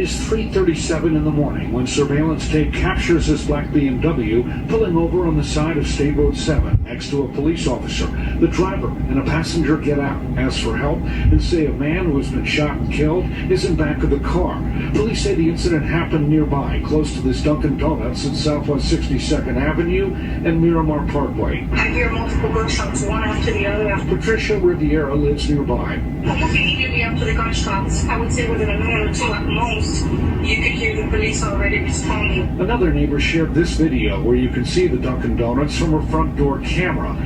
It's 3:37 in the morning when surveillance tape captures this black BMW pulling over on the side of State Road 7 next to a police officer. The driver and a passenger get out, ask for help, and say a man who has been shot and killed is in back of the car. Police say the incident happened nearby, close to this Dunkin' Donuts at Southwest 62nd Avenue and Miramar Parkway. I hear multiple gunshots, one after the other. Patricia Riviera lives nearby. Almost immediately after the gunshots, I would say within a minute or two at most, you could hear the police already responding. Another neighbor shared this video where you can see the Dunkin' Donuts from her front door camera.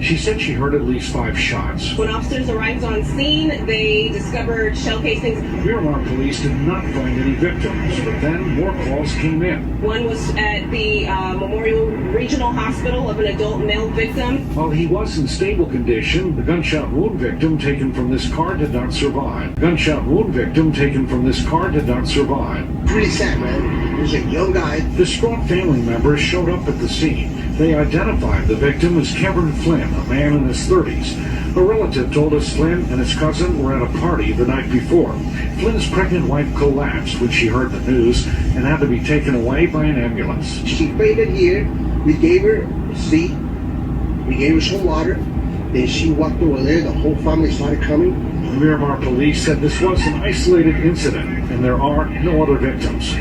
She said she heard at least 5 shots. When officers arrived on scene, they discovered shell casings. Miramar police did not find any victims, but then more calls came in. One was at the Memorial Regional Hospital of an adult male victim. While he was in stable condition, the gunshot wound victim taken from this car did not survive. Gunshot wound victim taken from this car did not survive. Pretty sad, man. There's a young guy. Distraught family members showed up at the scene. They identified the victim as Cameron Flynn, a man in his 30s. A relative told us Flynn and his cousin were at a party the night before. Flynn's pregnant wife collapsed when she heard the news and had to be taken away by an ambulance. She fainted here. We gave her a seat. We gave her some water. Then she walked over there. The whole family started coming. The Miramar police said this was an isolated incident and there are no other victims.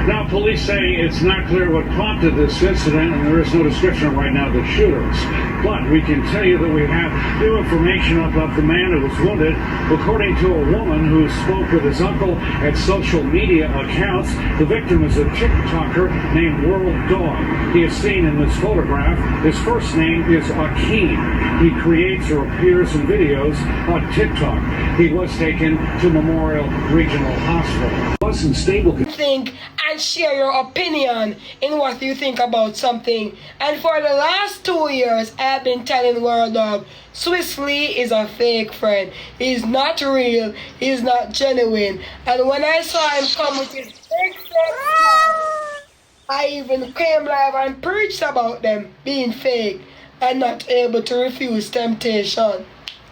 Now, police say it's not clear what prompted this incident, and there is no description right now of the shooters. But we can tell you that we have new information about the man who was wounded. According to a woman who spoke with his uncle at social media accounts, the victim is a TikToker named World Dawg. He is seen in this photograph. His first name is Akeem. He creates or appears in videos on TikTok. He was taken to Memorial Regional Hospital. Was in stable condition. And share your opinion in what you think about something. And for the last 2 years, I have been telling World Dawg, Swiss Lee is a fake friend. He's not real. He's not genuine. And when I saw him come with his big fake smile, I even came live and preached about them being fake and not able to refuse temptation.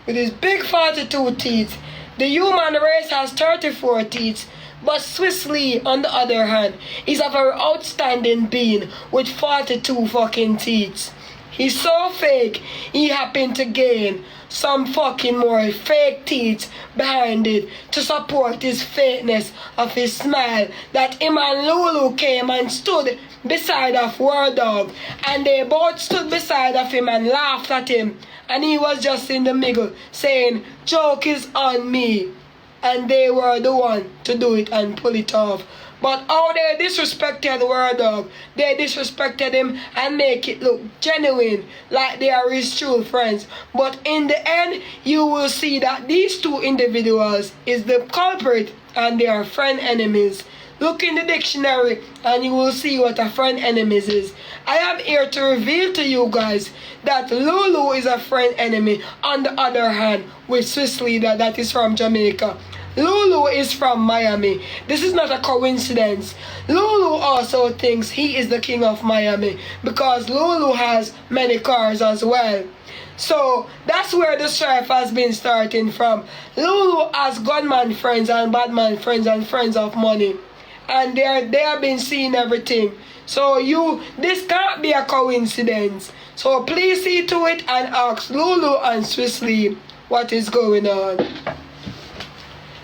With his big 42 teeth, the human race has 34 teeth. But Swiss Lee, on the other hand, is a very outstanding being with 42 fucking teeth. He's so fake, he happened to gain some fucking more fake teeth behind it to support his fakeness of his smile, that him and Lulu came and stood beside of World Dawg, and they both stood beside of him and laughed at him, and he was just in the middle saying, "Joke is on me." And they were the one to do it and pull it off. But how they disrespected World Dawg, they disrespected him and make it look genuine, like they are his true friends. But in the end, you will see that these two individuals is the culprit and they are friend enemies. Look in the dictionary and you will see what a friend enemies is. I am here to reveal to you guys that Lulu is a friend enemy. On the other hand, with Swiss Lee that is from Jamaica. Lulu is from Miami. This is not a coincidence. Lulu also thinks he is the king of Miami because Lulu has many cars as well. So that's where the strife has been starting from. Lulu has gunman friends and badman friends and friends of money. And they have been seeing everything. So this can't be a coincidence. So please see to it and ask Lulu and Swiss Lee what is going on.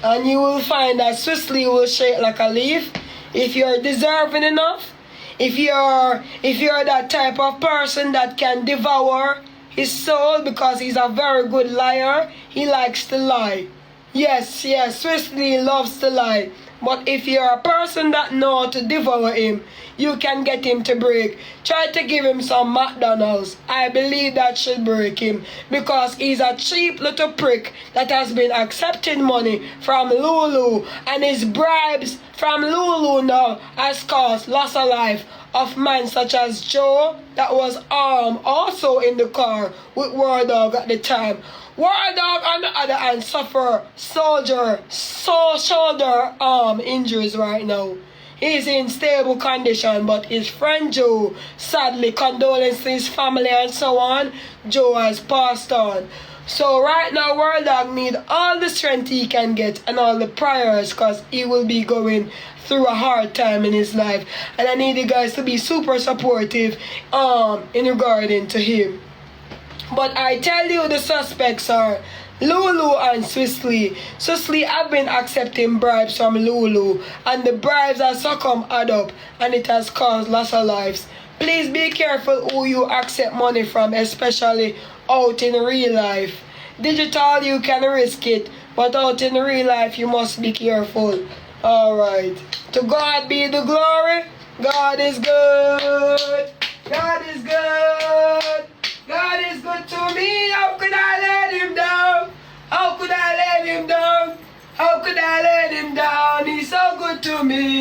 And you will find that Swiss Lee will shake like a leaf if you're deserving enough. If you're that type of person that can devour his soul because he's a very good liar. He likes to lie. Yes, Swiss Lee loves to lie. But if you're a person that knows to devour him, you can get him to break. Try to give him some McDonald's. I believe that should break him. Because he's a cheap little prick that has been accepting money from Lulu. And his bribes from Lulu now has caused loss of life of men such as Joe, that was armed also in the car with World Dawg at the time. World Dawg on the other hand suffer shoulder arm injuries right now. He's in stable condition, but his friend Joe, sadly, condolences to his family and so on, Joe has passed on. So right now, World Dawg need all the strength he can get and all the prayers, because he will be going through a hard time in his life. And I need you guys to be super supportive in regarding to him. But I tell you, the suspects are Lulu and Swisley. Swisley have been accepting bribes from Lulu, and the bribes have succumbed add up, and it has caused lots of lives. Please be careful who you accept money from, especially out in real life. Digital, you can risk it, but out in real life, you must be careful. Alright. To God be the glory. God is good. God is good. God is good to me. How could I let him down? How could I let him down? How could I let him down? He's so good to me.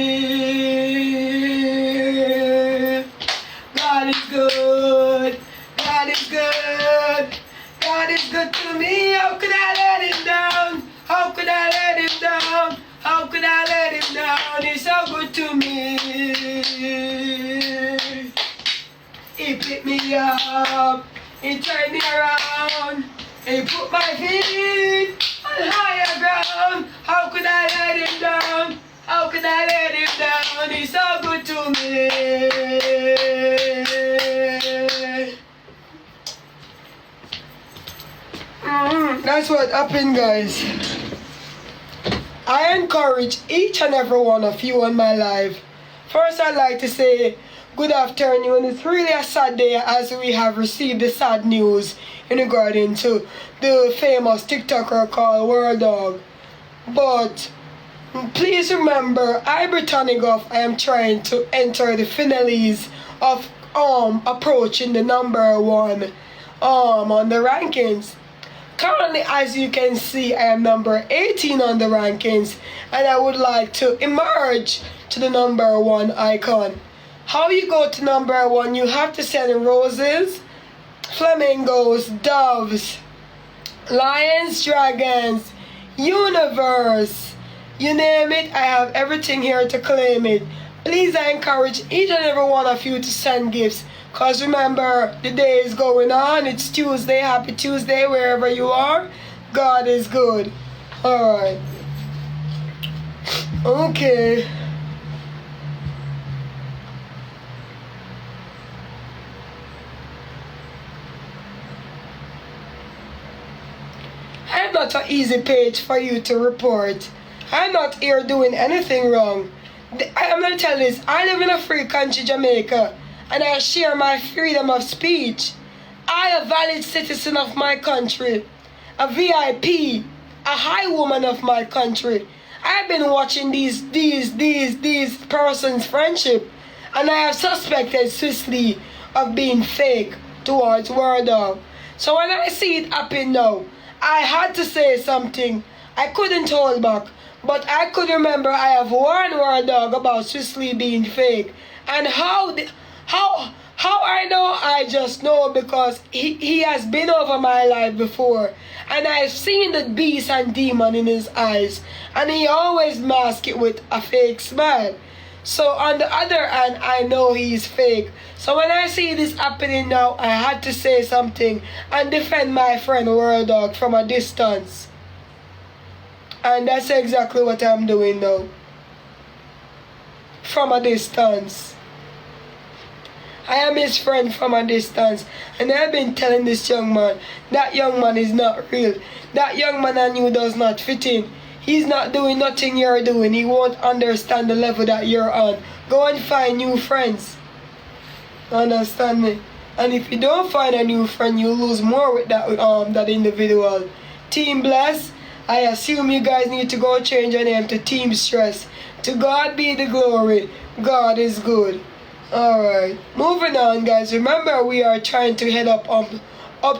God is good. God is good. God is good to me. How could I let him down? How could I let him down? How could I let him down? He's so good to me. He picked me up. He turned me around. He put my feet on higher ground. How could I let him down? How could I let him down? He's so good to me. That's what happened, guys. I encourage each and every one of you on my live. First, I'd like to say good afternoon. It's really a sad day as we have received the sad news in regarding to the famous TikToker called World Dawg. But please remember, I am trying to enter the finales of approaching the number one on the rankings. Currently, as you can see, I am number 18 on the rankings, and I would like to emerge to the number one icon. How you go to number one? You have to send roses, flamingos, doves, lions, dragons, universe, you name it. I have everything here to claim it. Please, I encourage each and every one of you to send gifts. Because remember, the day is going on. It's Tuesday. Happy Tuesday, wherever you are. God is good. Alright. Okay. I'm not an easy page for you to report. I'm not here doing anything wrong. I'm going to tell this. I live in a free country, Jamaica, and I share my freedom of speech. I, a valid citizen of my country, a VIP, a high woman of my country. I've been watching these persons' friendship, and I have suspected Swisley of being fake towards World Dawg. So when I see it happen now, I had to say something. I couldn't hold back, but I could remember I have warned World Dawg about Swisley being fake. And how I know, I just know because he has been over my life before, and I've seen the beast and demon in his eyes, and he always masks it with a fake smile. So on the other hand, I know he's fake. So when I see this happening now, I had to say something and defend my friend World Dawg from a distance. And that's exactly what I'm doing now. From a distance. I am his friend from a distance, and I've been telling this young man, that young man is not real. That young man and you does not fit in. He's not doing nothing you're doing. He won't understand the level that you're on. Go and find new friends. Understand me? And if you don't find a new friend, you lose more with that individual. Team Bless, I assume you guys need to go change your name to Team Stress. To God be the glory. God is good. Alright, moving on, guys. Remember, we are trying to head up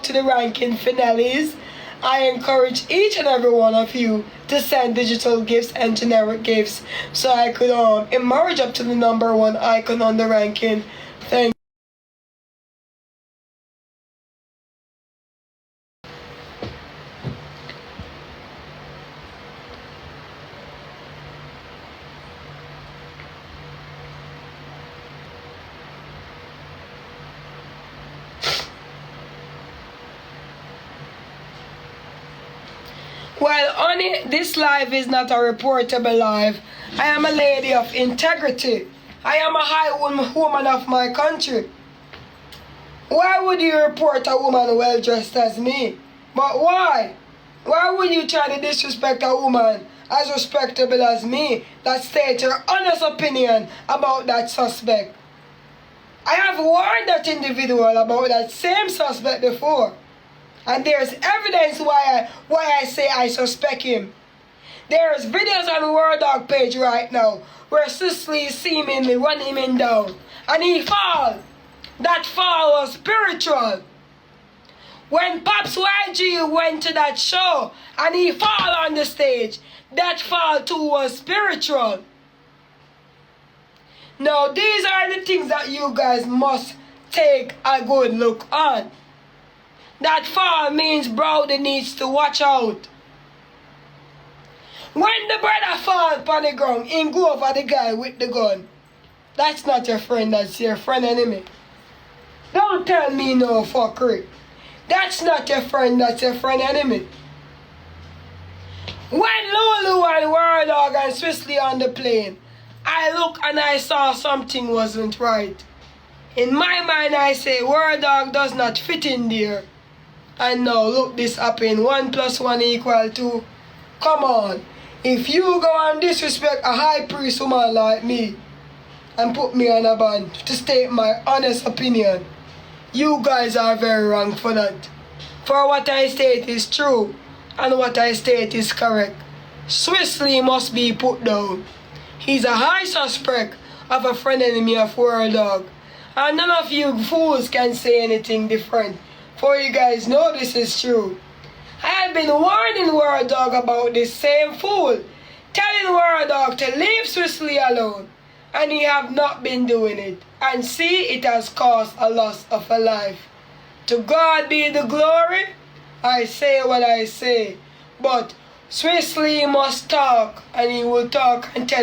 to the ranking finales. I encourage each and every one of you to send digital gifts and generic gifts so I could emerge up to the number one icon on the ranking. Thank Well, honey, this life is not a reportable life. I am a lady of integrity. I am a high woman of my country. Why would you report a woman well dressed as me? But why? Why would you try to disrespect a woman as respectable as me that states her honest opinion about that suspect? I have warned that individual about that same suspect before. And there's evidence why I say I suspect him. There's videos on the World Dawg page right now where Cicely seemingly run him down. And he fall. That fall was spiritual. When Pops YG went to that show and he fall on the stage, that fall too was spiritual. Now these are the things that you guys must take a good look on. That fall means Brody needs to watch out. When the brother fall upon the ground, he go over the guy with the gun. That's not your friend, that's your friend enemy. Don't tell me no fuckery. That's not your friend, that's your friend enemy. When Lulu and World Dawg and Swisley on the plane, I look and I saw something wasn't right. In my mind I say World Dawg does not fit in there. And now look this happen, 1 + 1 = 2. Come on, if you go and disrespect a high priest woman like me and put me on a ban to state my honest opinion, you guys are very wrong for that. For what I state is true and what I state is correct. Swisley must be put down. He's a high suspect of a friend enemy of World Dawg. And none of you fools can say anything different. For you guys know this is true. I have been warning World Dawg about this same fool, telling World Dawg to leave Swisley alone, and he have not been doing it. And see, it has caused a loss of a life. To God be the glory. I say what I say, but Swisley must talk, and he will talk and tell